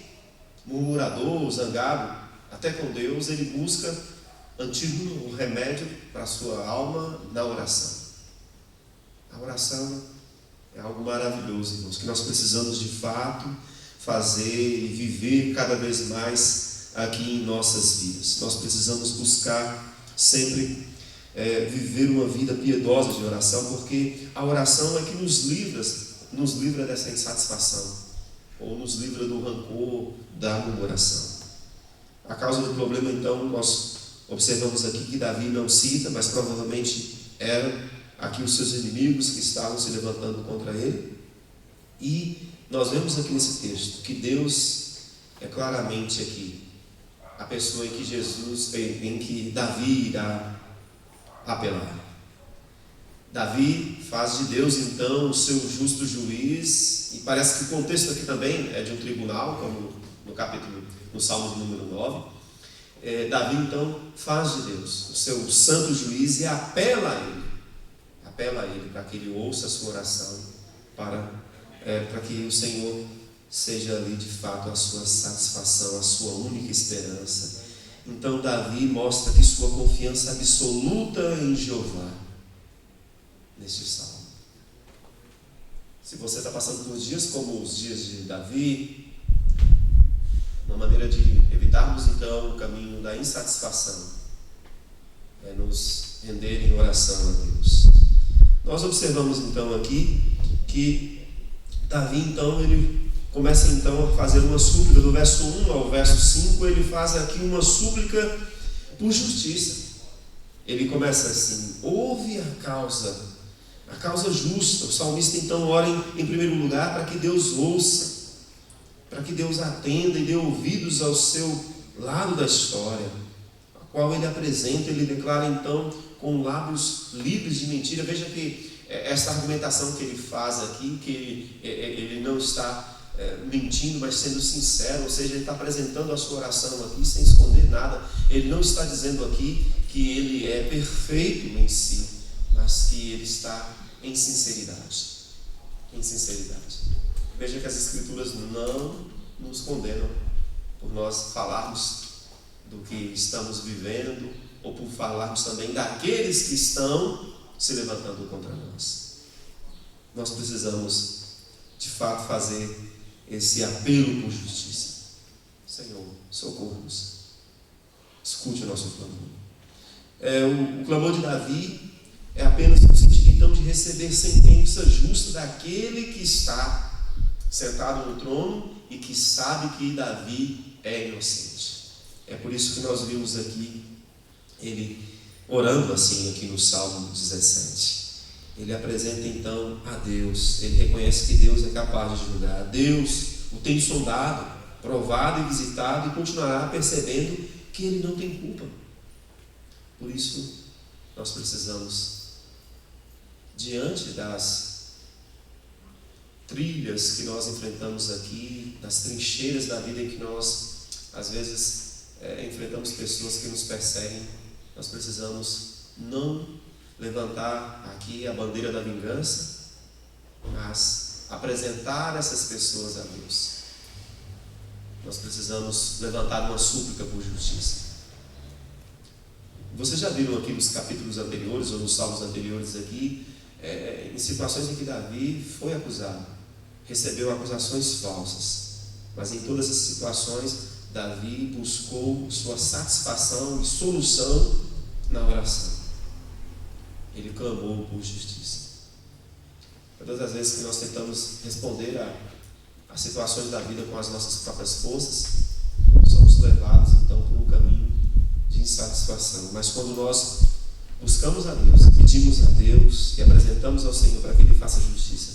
A: murmurador, zangado, até com Deus. Ele busca antídoto, um remédio para a sua alma na oração. A oração É algo maravilhoso, irmãos, que nós precisamos de fato fazer e viver cada vez mais aqui em nossas vidas. Nós precisamos buscar sempre viver uma vida piedosa de oração, porque a oração é que nos livra dessa insatisfação, ou nos livra do rancor, da murmuração. A causa do problema, então, nós observamos aqui que Davi não cita, mas provavelmente eram aqui os seus inimigos que estavam se levantando contra ele. E nós vemos aqui nesse texto que Deus é claramente aqui a pessoa em que Davi irá apelar. Davi faz de Deus então o seu justo juiz, e parece que o contexto aqui também é de um tribunal, como no Salmo de número 9. Davi então faz de Deus o seu santo juiz e apela a ele para que ele ouça a sua oração, para que o Senhor seja ali de fato a sua satisfação, a sua única esperança. Então Davi mostra que sua confiança absoluta em Jeová neste salmo. Se você está passando por dias como os dias de Davi, uma maneira de evitarmos então o caminho da insatisfação é nos render em oração a Deus. Nós observamos então aqui que Davi então ele começa então a fazer uma súplica. Do verso 1 ao verso 5 ele faz aqui uma súplica por justiça. Ele começa assim: ouve a causa justa. O salmista então ora em primeiro lugar para que Deus ouça, para que Deus atenda e dê ouvidos ao seu lado da história, a qual ele apresenta. Ele declara então com lábios livres de mentira. Veja que essa argumentação que ele faz aqui, que ele não está mentindo, mas sendo sincero, ou seja, ele está apresentando a sua oração aqui sem esconder nada. Ele não está dizendo aqui que ele é perfeito em si, mas que ele está em sinceridade. Veja que as Escrituras não nos condenam por nós falarmos do que estamos vivendo, ou por falarmos também daqueles que estão se levantando contra nós. Nós precisamos de fato fazer esse apelo por justiça. Senhor, socorra-nos. Escute o nosso clamor. O clamor de Davi é apenas no sentido então de receber sentença justa daquele que está sentado no trono e que sabe que Davi é inocente. É por isso que nós vimos aqui ele orando assim aqui no Salmo 17. Ele apresenta então a Deus, ele reconhece que Deus é capaz de julgar. Deus o tem sondado, provado e visitado, e continuará percebendo que ele não tem culpa. Por isso nós precisamos, diante das trilhas que nós enfrentamos aqui, das trincheiras da vida em que nós às vezes enfrentamos pessoas que nos perseguem, nós precisamos não levantar aqui a bandeira da vingança, mas apresentar essas pessoas a Deus. Nós precisamos levantar uma súplica por justiça. Vocês já viram aqui nos capítulos anteriores, ou nos salmos anteriores aqui, em situações em que Davi foi acusado, recebeu acusações falsas, mas em todas essas situações Davi buscou sua satisfação e solução na oração. Ele clamou por justiça. Todas as vezes que nós tentamos responder a situações da vida com as nossas próprias forças, somos levados então por um caminho de insatisfação. Mas quando nós buscamos a Deus, pedimos a Deus e apresentamos ao Senhor para que Ele faça justiça,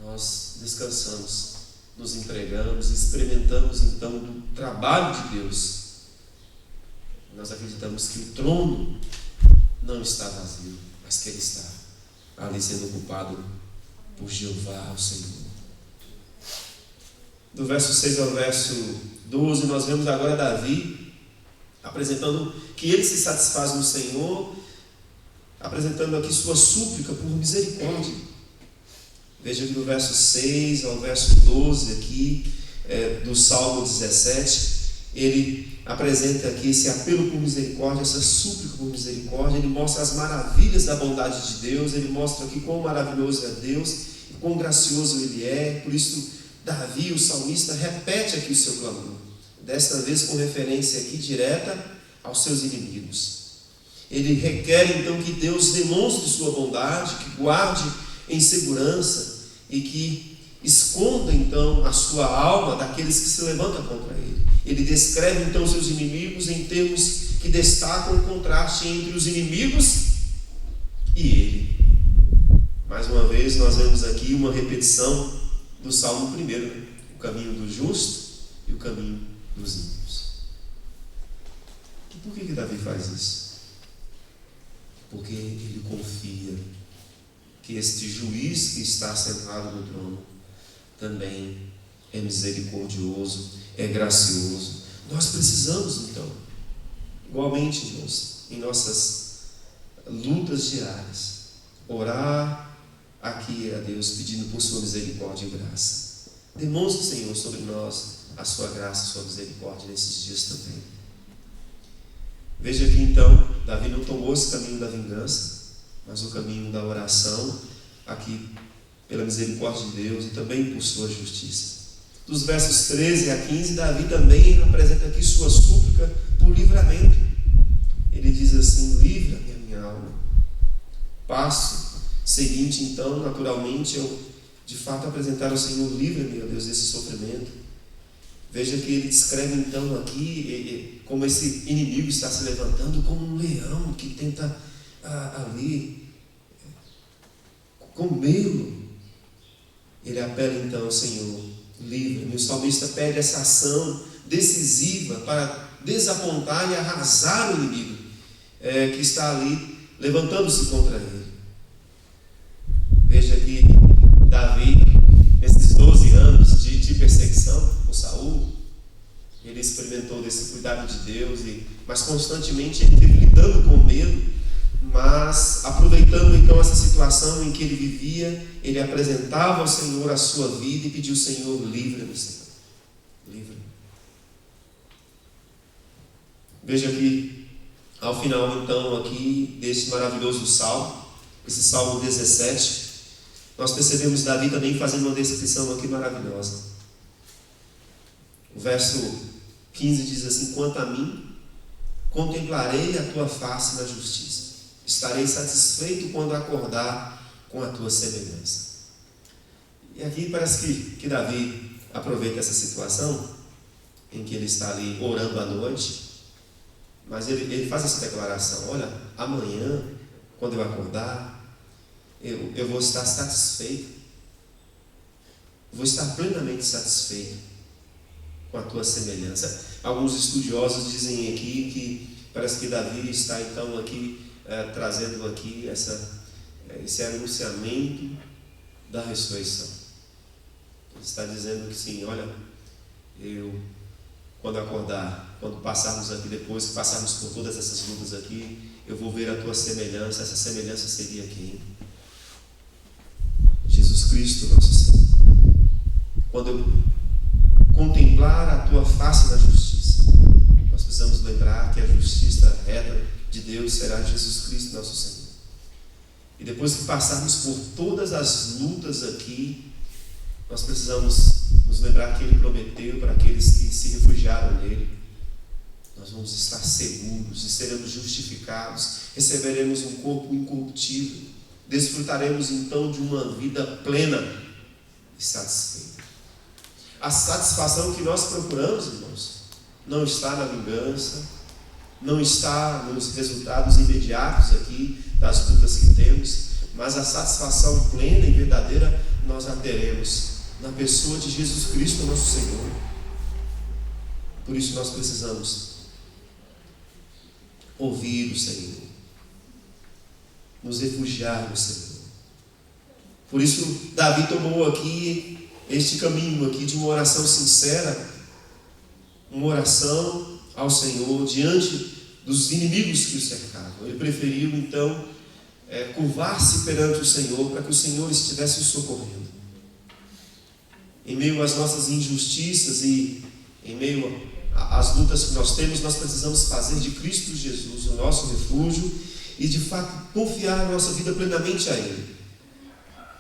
A: nós descansamos, nos entregamos, experimentamos então do trabalho de Deus. Nós acreditamos que o trono não está vazio, mas que ele está ali sendo ocupado por Jeová, o Senhor. Do verso 6 ao verso 12, nós vemos agora Davi apresentando que ele se satisfaz no Senhor, apresentando aqui sua súplica por misericórdia. Veja que do verso 6 ao verso 12 aqui, do Salmo 17, ele apresenta aqui esse apelo por misericórdia, essa súplica por misericórdia. Ele mostra as maravilhas da bondade de Deus, ele mostra aqui quão maravilhoso é Deus. quão gracioso Ele é. Por isso, Davi, o salmista, repete aqui o seu clamor, desta vez com referência aqui direta aos seus inimigos. Ele requer então que Deus demonstre sua bondade, que guarde em segurança e que esconda então a sua alma daqueles que se levantam contra ele. Ele descreve então seus inimigos em termos que destacam o contraste entre os inimigos e ele. Mais uma vez nós vemos aqui uma repetição do Salmo 1, o caminho do justo e o caminho dos ímpios. E por que Davi faz isso? Porque ele confia que este juiz que está sentado no trono também é misericordioso, é gracioso. Nós precisamos então, igualmente, irmãos, em nossas lutas diárias, orar aqui a Deus pedindo por sua misericórdia e graça. Demonstre, Senhor, sobre nós a sua graça, a sua misericórdia nesses dias também. Veja que então, Davi não tomou esse caminho da vingança, mas o caminho da oração, aqui pela misericórdia de Deus e também por sua justiça. Dos versos 13 a 15, Davi também apresenta aqui sua súplica por livramento. Ele diz assim: livra-me a minha alma. Passo seguinte, então, naturalmente, eu de fato apresentar ao Senhor: livra-me, ó Deus, desse sofrimento. Veja que ele descreve então aqui como esse inimigo está se levantando como um leão que tenta ali comê-lo. Ele apela então ao Senhor: livra-me. O salmista pede essa ação decisiva para desapontar e arrasar o inimigo que está ali levantando-se contra ele. Veja que Davi, nesses 12 anos de perseguição por Saul, ele experimentou desse cuidado de Deus, mas constantemente ele teve lidando com medo, mas aproveitando então essa situação em que ele vivia, ele apresentava ao Senhor a sua vida e pediu: Senhor, livra-me, Senhor, livra-me. Veja que ao final então aqui deste maravilhoso salmo, esse Salmo 17, nós percebemos Davi também fazendo uma descrição aqui maravilhosa. O verso 15 diz assim: quanto a mim, contemplarei a tua face na justiça, estarei satisfeito quando acordar com a tua semelhança. E aqui parece que Davi aproveita essa situação em que ele está ali orando à noite, mas ele faz essa declaração: olha, amanhã, quando eu acordar, eu vou estar satisfeito, vou estar plenamente satisfeito com a tua semelhança. Alguns estudiosos dizem aqui que parece que Davi está então aqui trazendo aqui esse anunciamento da ressurreição. Ele está dizendo que sim, olha, quando acordar, quando passarmos aqui, depois que passarmos por todas essas lutas aqui, eu vou ver a tua semelhança. Essa semelhança seria quem? Jesus Cristo, nosso Senhor. Quando eu contemplar a tua face na justiça, nós precisamos lembrar que a justiça reta de Deus será Jesus Cristo, nosso Senhor. E depois que passarmos por todas as lutas aqui, nós precisamos nos lembrar que Ele prometeu para aqueles que se refugiaram nele: nós vamos estar seguros e seremos justificados, receberemos um corpo incorruptível, desfrutaremos então de uma vida plena e satisfeita. A satisfação que nós procuramos, irmãos, não está na vingança, não está nos resultados imediatos aqui das lutas que temos, mas a satisfação plena e verdadeira nós a teremos na pessoa de Jesus Cristo, nosso Senhor. Por isso nós precisamos ouvir o Senhor, nos refugiar no Senhor. Por isso Davi tomou aqui este caminho aqui de uma oração sincera, uma oração ao Senhor diante dos inimigos que o cercavam. Ele preferiu então curvar-se perante o Senhor para que o Senhor estivesse o socorrendo. Em meio às nossas injustiças e em meio às lutas que nós temos, nós precisamos fazer de Cristo Jesus o nosso refúgio e de fato confiar a nossa vida plenamente a Ele.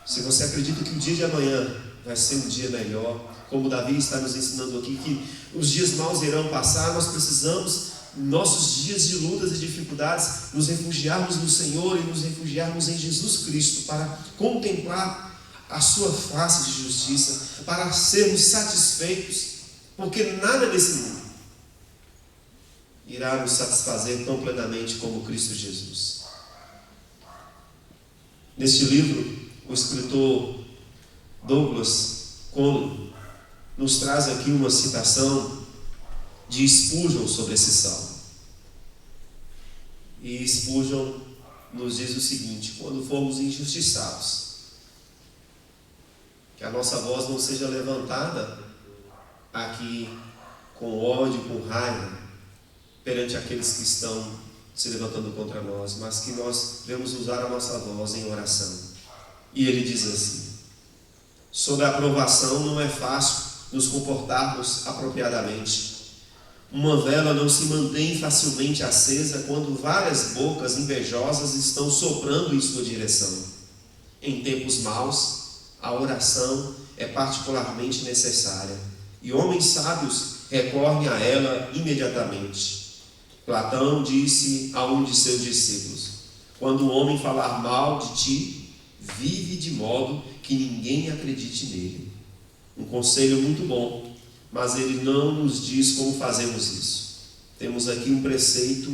A: Se você acredita que o dia de amanhã vai ser um dia melhor, como Davi está nos ensinando aqui, que os dias maus irão passar, nós precisamos, nossos dias de lutas e dificuldades, nos refugiarmos no Senhor e nos refugiarmos em Jesus Cristo, para contemplar a sua face de justiça, para sermos satisfeitos, porque nada desse mundo irá nos satisfazer tão plenamente como Cristo Jesus. Neste livro, o escritor Douglas Conley nos traz aqui uma citação de Spurgeon sobre esse salmo. E Spurgeon nos diz o seguinte: quando formos injustiçados, que a nossa voz não seja levantada aqui com ódio, com raiva, perante aqueles que estão se levantando contra nós, mas que nós devemos usar a nossa voz em oração. E ele diz assim: sob a aprovação não é fácil nos comportarmos apropriadamente. Uma vela não se mantém facilmente acesa quando várias bocas invejosas estão soprando em sua direção. Em tempos maus, a oração é particularmente necessária, e homens sábios recorrem a ela imediatamente. Platão disse a um de seus discípulos: quando o homem falar mal de ti, vive de modo que ninguém acredite nele. Um conselho muito bom, mas ele não nos diz como fazemos isso. Temos aqui um preceito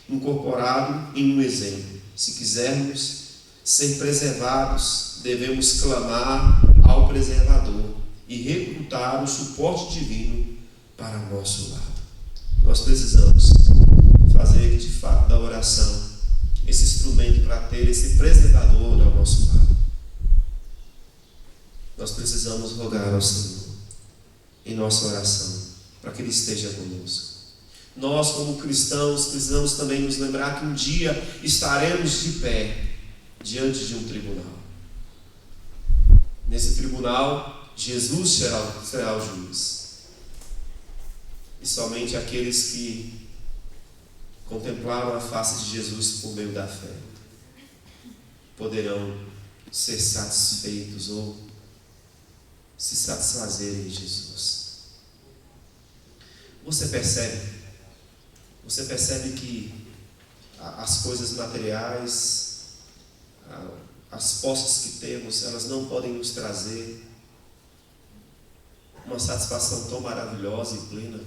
A: incorporado em um exemplo. Se quisermos ser preservados, devemos clamar ao preservador e recrutar o suporte divino para o nosso lado. Nós precisamos fazer de fato da oração esse instrumento para ter esse preservador ao nosso lado. Nós precisamos rogar ao Senhor em nossa oração para que Ele esteja conosco. Nós, como cristãos, precisamos também nos lembrar que um dia estaremos de pé diante de um tribunal. Nesse tribunal, Jesus será o juiz. E somente aqueles que contemplaram a face de Jesus por meio da fé poderão ser satisfeitos ou se satisfazerem em Jesus. Você percebe que as coisas materiais, as posses que temos, elas não podem nos trazer uma satisfação tão maravilhosa e plena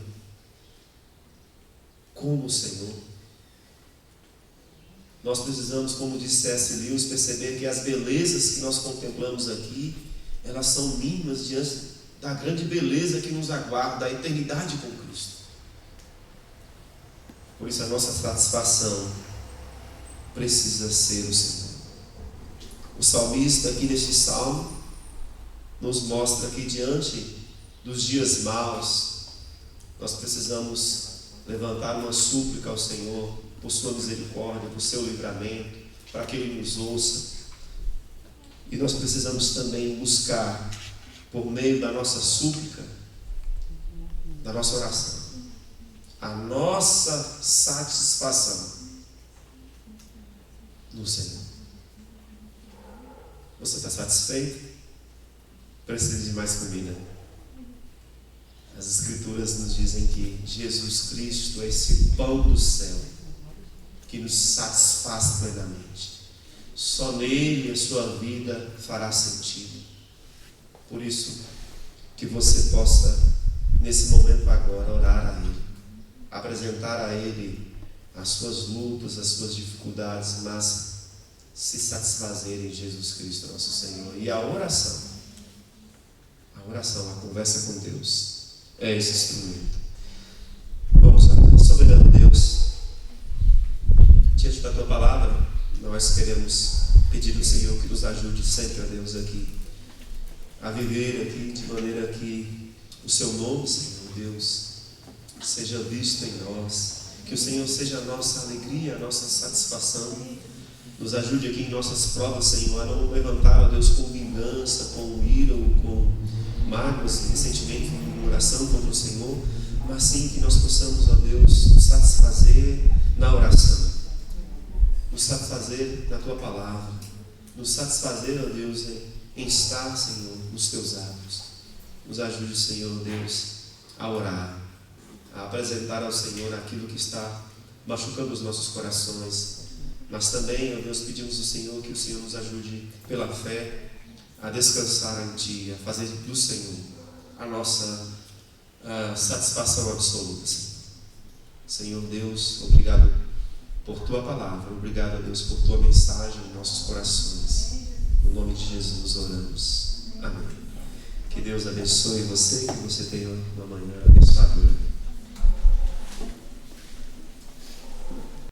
A: como o Senhor. Nós precisamos, como disse C.S. Lewis, perceber que as belezas que nós contemplamos aqui, elas são mínimas diante da grande beleza que nos aguarda, da eternidade com Cristo. Por isso a nossa satisfação precisa ser o Senhor. O salmista aqui neste salmo nos mostra que diante dos dias maus, nós precisamos levantar uma súplica ao Senhor por sua misericórdia, por seu livramento, para que Ele nos ouça. E nós precisamos também buscar, por meio da nossa súplica, da nossa oração, a nossa satisfação no Senhor. Você está satisfeito? Precisa de mais comida. As Escrituras nos dizem que Jesus Cristo é esse pão do céu que nos satisfaz plenamente. Só nele a sua vida fará sentido. Por isso, que você possa, nesse momento agora, orar a Ele, apresentar a Ele as suas lutas, as suas dificuldades, mas se satisfazer em Jesus Cristo, nosso Senhor. E a oração, a conversa com Deus, é esse instrumento. Vamos orar. Soberano Deus, diante da Tua palavra, nós queremos pedir ao Senhor que nos ajude sempre, a Deus, aqui, a viver aqui de maneira que o Seu nome, Senhor Deus, seja visto em nós, que o Senhor seja a nossa alegria, a nossa satisfação. Nos ajude aqui em nossas provas, Senhor, a não levantar, ó Deus, com vingança, com ira ou com mágoas, ressentimento, murmuração contra o Senhor, mas sim que nós possamos, ó Deus, nos satisfazer na oração, nos satisfazer na Tua palavra, nos satisfazer, ó Deus, em estar, Senhor, nos teus atos. Nos ajude, Senhor Deus, a orar, a apresentar ao Senhor aquilo que está machucando os nossos corações. Mas também, ó Deus, pedimos ao Senhor que o Senhor nos ajude pela fé a descansar em Ti, a fazer do Senhor a nossa satisfação absoluta. Senhor Deus, obrigado por Tua palavra, obrigado, a Deus, por Tua mensagem em nossos corações. No nome de Jesus oramos. Amém. Que Deus abençoe você, que você tenha uma manhã abençoadora.